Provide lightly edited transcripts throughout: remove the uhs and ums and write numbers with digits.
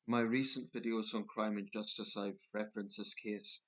My recent videos on crime and justice, I've referenced this case,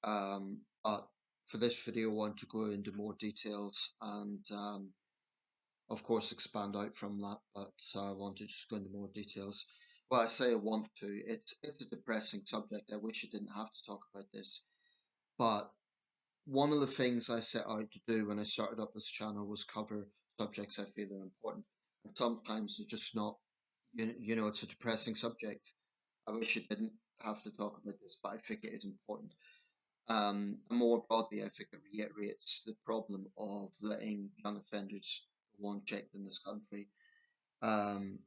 but for this video, I want to go into more details and, of course, expand out from that. But I want to just go into more details. Well, I say I want to. It's a depressing subject. I wish I didn't have to talk about this. But one of the things I set out to do when I started up this channel was cover subjects I feel are important. And sometimes they're just not. It's a depressing subject. I wish I didn't have to talk about this, but I think it is important. And more broadly, I think it reiterates the problem of letting young offenders go unchecked in this country. Um,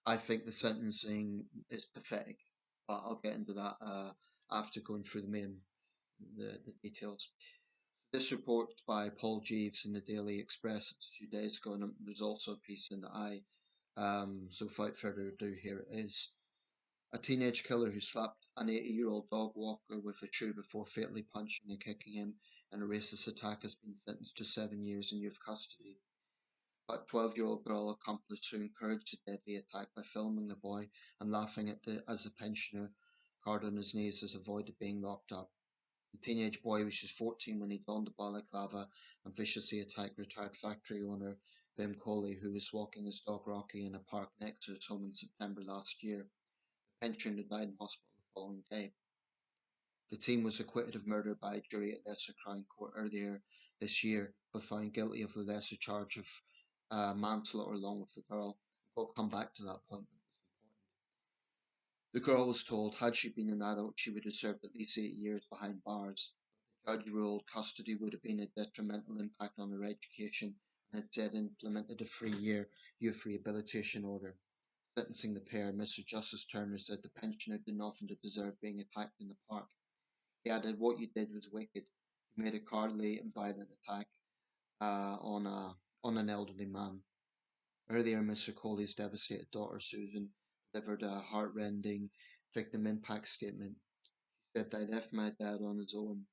I think the sentencing is pathetic, but I'll get into that after going through the details. This report by Paul Jeeves in the Daily Express a few days ago, and there's also a piece in the Eye. So without further ado, here it is. A teenage killer who slapped an 80-year-old dog walker with a shoe before fatally punching and kicking him in a racist attack has been sentenced to 7 years in youth custody. A 12-year-old girl accomplice who encouraged the deadly attack by filming the boy and laughing as the pensioner, card on his knees, has avoided being locked up. The teenage boy was just 14 when he donned a balaclava and viciously attacked retired factory owner Bhim Kohli, who was walking his dog Rocky in a park next to his home in September last year. The pensioner died in hospital the following day. The teen was acquitted of murder by a jury at Lesser Crown Court earlier this year, but found guilty of the lesser charge of manslaughter along with the girl. We'll come back to that point, but it's important. The girl was told had she been an adult, she would have served at least 8 years behind bars. The judge ruled custody would have been a detrimental impact on her education and instead implemented a 3 year youth rehabilitation order. Sentencing the pair, Mr. Justice Turner said the pensioner did nothing to deserve being attacked in the park. He added, "What you did was wicked. You made a cowardly and violent attack on an elderly man." Earlier, Mr. Coley's devastated daughter, Susan, delivered a heartrending victim impact statement. She said, "I left my dad on his own,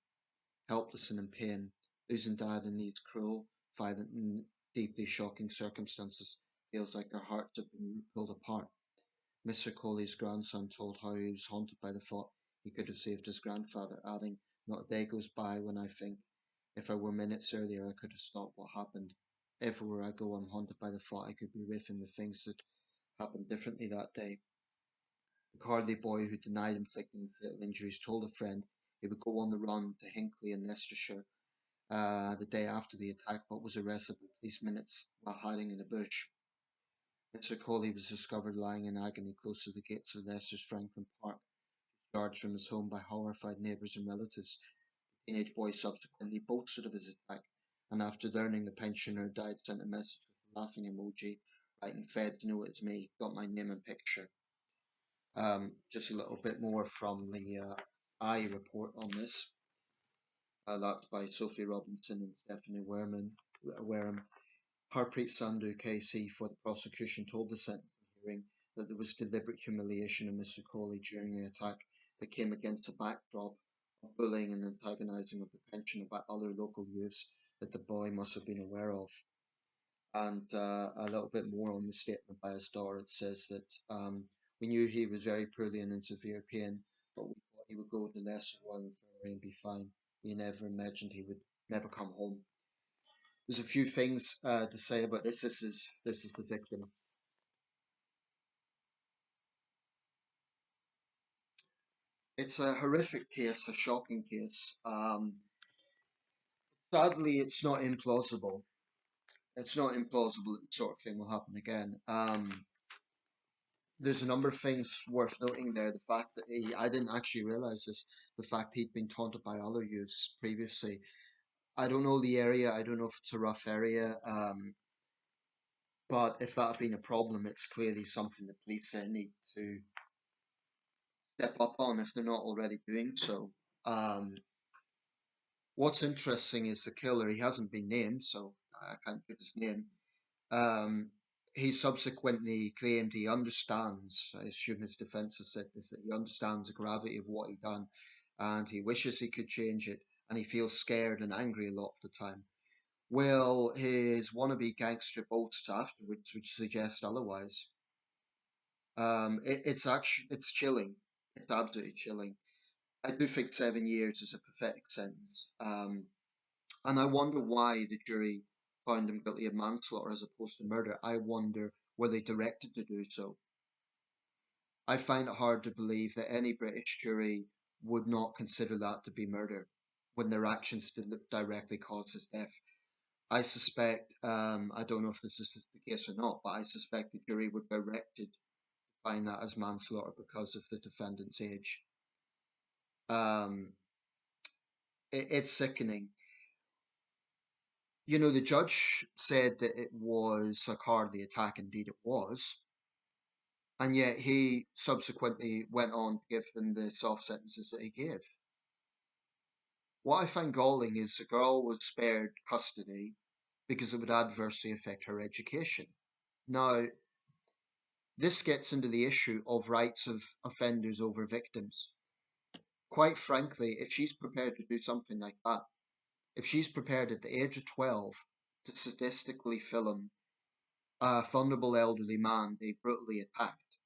helpless and in pain. Losing dad in these cruel, violent, and deeply shocking circumstances feels like our hearts have been pulled apart." Mr. Coley's grandson told how he was haunted by the thought he could have saved his grandfather, adding, "Not a day goes by when I think, if I were minutes earlier, I could have stopped what happened. Everywhere I go, I'm haunted by the thought I could be with him if things had happened differently that day." The cowardly boy who denied inflicting fatal injuries told a friend he would go on the run to Hinckley in Leicestershire the day after the attack, but was arrested by police minutes while hiding in a bush. Mr. Coley was discovered lying in agony close to the gates of Leicester's Franklin Park, yards from his home by horrified neighbours and relatives. The teenage boy subsequently boasted of his attack, and after learning the pensioner died, sent a message with a laughing emoji, writing, "Feds know it's me, got my name and picture." Just a little bit more from the I report on this. That's by Sophie Robinson and Stephanie Wareham. Harpreet Sandhu KC for the prosecution told the sentencing hearing that there was deliberate humiliation of Mr. Coley during the attack that came against a backdrop of bullying and antagonising of the pensioner by other local youths that the boy must have been aware of. And a little bit more on the statement by his daughter. It says that we knew he was very poorly and in severe pain, but we thought he would go to Leicester Royal Infirmary and be fine. We never imagined he would never come home. There's a few things to say about this. This is the victim. It's a horrific case, a shocking case. Sadly, it's not implausible. It's not implausible that the sort of thing will happen again. There's a number of things worth noting there. The fact that I didn't actually realize this, the fact he'd been taunted by other youths previously. I don't know the area. I don't know if it's a rough area. But if that had been a problem, it's clearly something the police need to step up on if they're not already doing so. Um, what's interesting is the killer. He hasn't been named, so I can't give his name. Um, he subsequently claimed he understands. I assume his defence has said this, that he understands the gravity of what he done, and he wishes he could change it, and he feels scared and angry a lot of the time. Well, his wannabe gangster boasts afterwards, which suggest otherwise. It's chilling. It's absolutely chilling. I do think 7 years is a pathetic sentence. And I wonder why the jury found him guilty of manslaughter as opposed to murder. I wonder were they directed to do so? I find it hard to believe that any British jury would not consider that to be murder when their actions directly caused his death. I suspect, I don't know if this is the case or not, but I suspect the jury would directed to find that as manslaughter because of the defendant's age. Um, it's sickening. You know, the judge said that it was a cowardly attack, indeed it was, and yet he subsequently went on to give them the soft sentences that he gave. What I find galling is the girl was spared custody because it would adversely affect her education. Now, this gets into the issue of rights of offenders over victims. Quite frankly, if she's prepared to do something like that, if she's prepared at the age of 12 to sadistically film a vulnerable elderly man being brutally attacked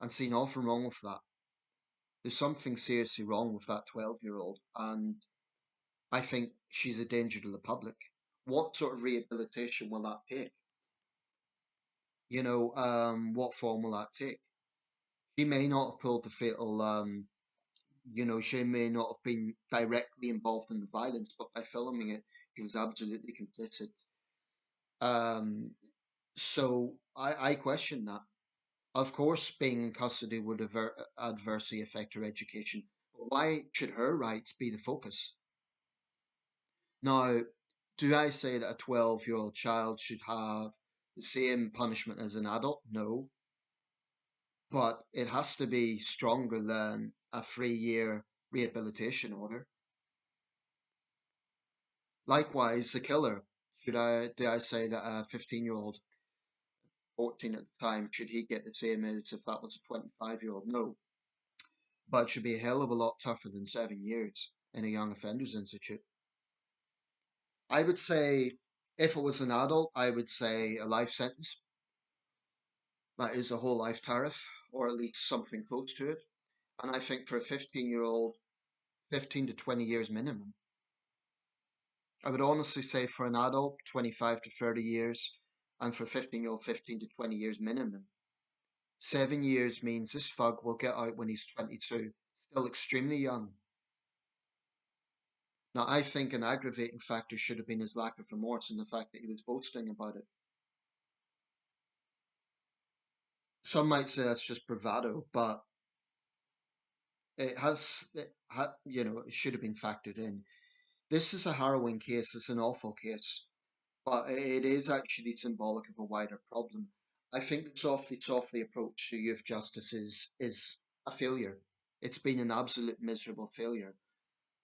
and see nothing wrong with that, there's something seriously wrong with that 12-year-old, and I think she's a danger to the public. What sort of rehabilitation will that take? What form will that take? She may not have pulled the fatal, she may not have been directly involved in the violence, but by filming it, she was absolutely complicit. Um, so I question that. Of course, being in custody would adversely affect her education. But why should her rights be the focus? Now, do I say that a 12-year-old child should have the same punishment as an adult? No, but it has to be stronger than a 3-year rehabilitation order. Likewise, the killer. Do I say that a 15-year-old, 14 at the time, should he get the same as if that was a 25-year-old? No, but it should be a hell of a lot tougher than 7 years in a young offenders institute. I would say if it was an adult, I would say a life sentence. That is a whole life tariff, or at least something close to it. And I think for a 15-year-old, 15 to 20 years minimum. I would honestly say for an adult, 25 to 30 years, and for a 15-year-old, 15 to 20 years minimum. 7 years means this fug will get out when he's 22, still extremely young. Now, I think an aggravating factor should have been his lack of remorse and the fact that he was boasting about it. Some might say that's just bravado, but it should have been factored in. This is a harrowing case, it's an awful case, but it is actually symbolic of a wider problem. I think the softly approach to youth justice is a failure. It's been an absolute miserable failure.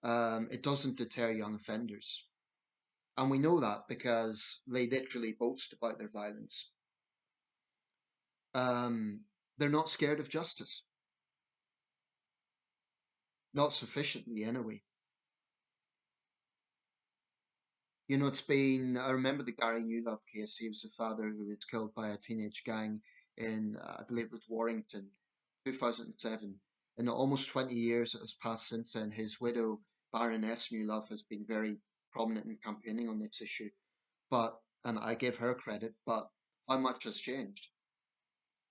It doesn't deter young offenders. And we know that because they literally boast about their violence. Um, they're not scared of justice. Not sufficiently, anyway. I remember the Gary Newlove case. He was the father who was killed by a teenage gang in, I believe it was Warrington, 2007. In the almost 20 years that has passed since then, his widow, Baroness Newlove, has been very prominent in campaigning on this issue. And I give her credit, but how much has changed?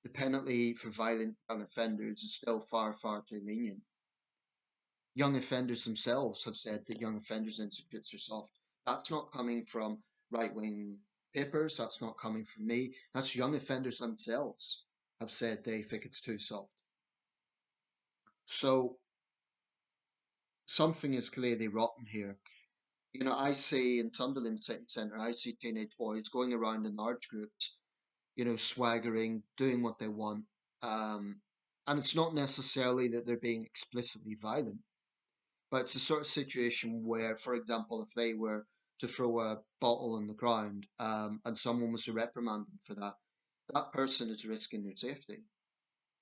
The penalty for violent young offenders is still far, far too lenient. Young offenders themselves have said that young offenders institutes are soft. That's not coming from right wing papers, that's not coming from me. That's young offenders themselves have said they think it's too soft. So something is clearly rotten here. I see in Sunderland City Centre, I see teenage boys going around in large groups, swaggering, doing what they want. Um, and it's not necessarily that they're being explicitly violent. But it's the sort of situation where, for example, if they were to throw a bottle on the ground and someone was to reprimand them for that, that person is risking their safety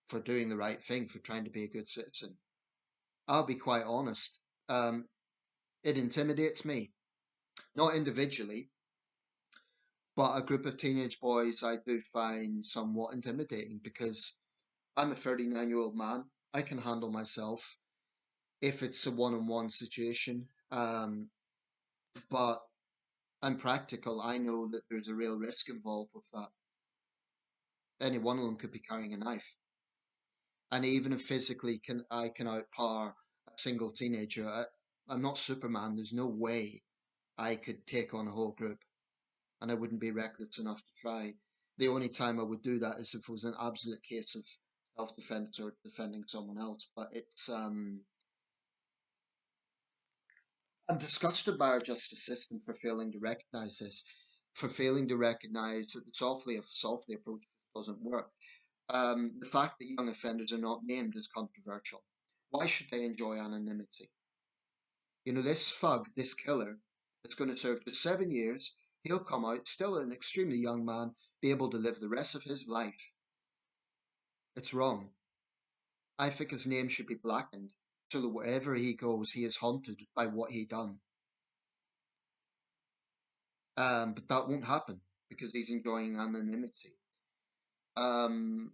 for doing the right thing, for trying to be a good citizen. I'll be quite honest. It intimidates me, not individually, but a group of teenage boys I do find somewhat intimidating because I'm a 39-year-old man. I can handle myself if it's a one-on-one situation. But I'm practical. I know that there's a real risk involved with that. Any one of them could be carrying a knife. And even if physically I can outpower a single teenager, I'm not Superman. There's no way I could take on a whole group, and I wouldn't be reckless enough to try. The only time I would do that is if it was an absolute case of self-defense or defending someone else. But I'm disgusted by our justice system for failing to recognise this, for failing to recognise that the softly approach doesn't work. The fact that young offenders are not named is controversial. Why should they enjoy anonymity? You know, this thug, this killer, that's going to serve just 7 years, he'll come out, still an extremely young man, be able to live the rest of his life. It's wrong. I think his name should be blackened, so that wherever he goes, he is haunted by what he done. But that won't happen because he's enjoying anonymity. Um,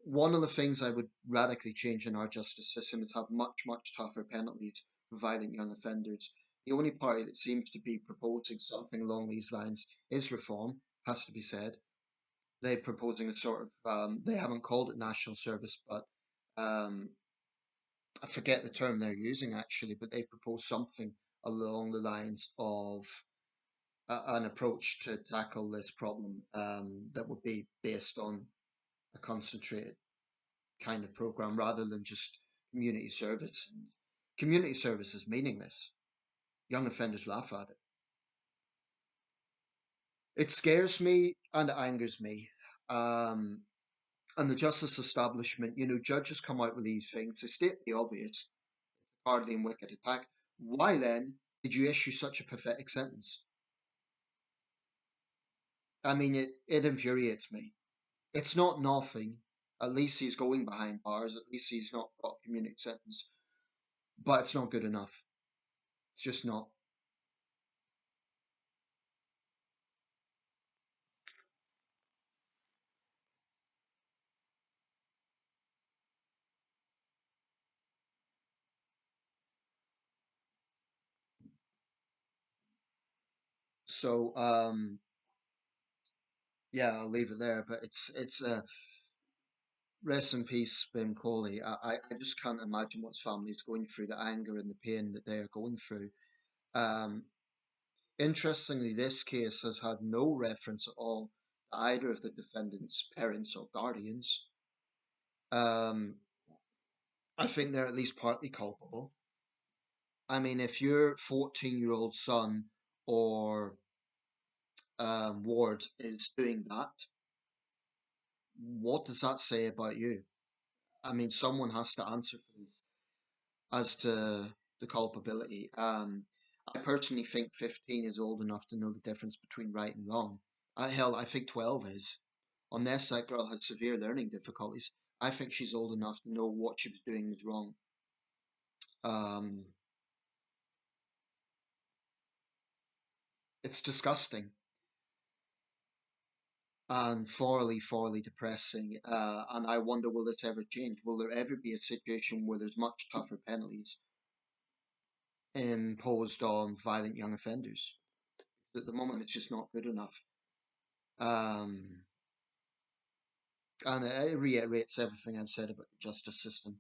One of the things I would radically change in our justice system is have much, much tougher penalties for violent young offenders. The only party that seems to be proposing something along these lines is Reform, has to be said. They're proposing a sort of, they haven't called it national service, but um, I forget the term they're using actually, but they've proposed something along the lines of an approach to tackle this problem that would be based on a concentrated kind of program rather than just community service. Community service is meaningless. Young offenders laugh at it. It scares me and it angers me. Um, and the justice establishment, you know, judges come out with these things. They state the obvious, hardly and wicked attack. Why then did you issue such a pathetic sentence? I mean, it infuriates me. It's not nothing. At least he's going behind bars. At least he's not got community sentence. But it's not good enough. It's just not. So yeah, I'll leave it there. But it's rest in peace, Bhim Kohli. I just can't imagine what his family's going through, the anger and the pain that they are going through. Um, Interestingly, this case has had no reference at all to either of the defendants' parents or guardians. Um, I think they're at least partly culpable. I mean, if your 14-year-old son or ward is doing that, what does that say about you? I mean, someone has to answer for this as to the culpability. I personally think 15 is old enough to know the difference between right and wrong. Hell, I think 12 is. Unless that girl had severe learning difficulties, I think she's old enough to know what she was doing was wrong. Um, it's disgusting and thoroughly, thoroughly depressing. And I wonder, will this ever change? Will there ever be a situation where there's much tougher penalties imposed on violent young offenders? At the moment, it's just not good enough. Um, and it reiterates everything I've said about the justice system.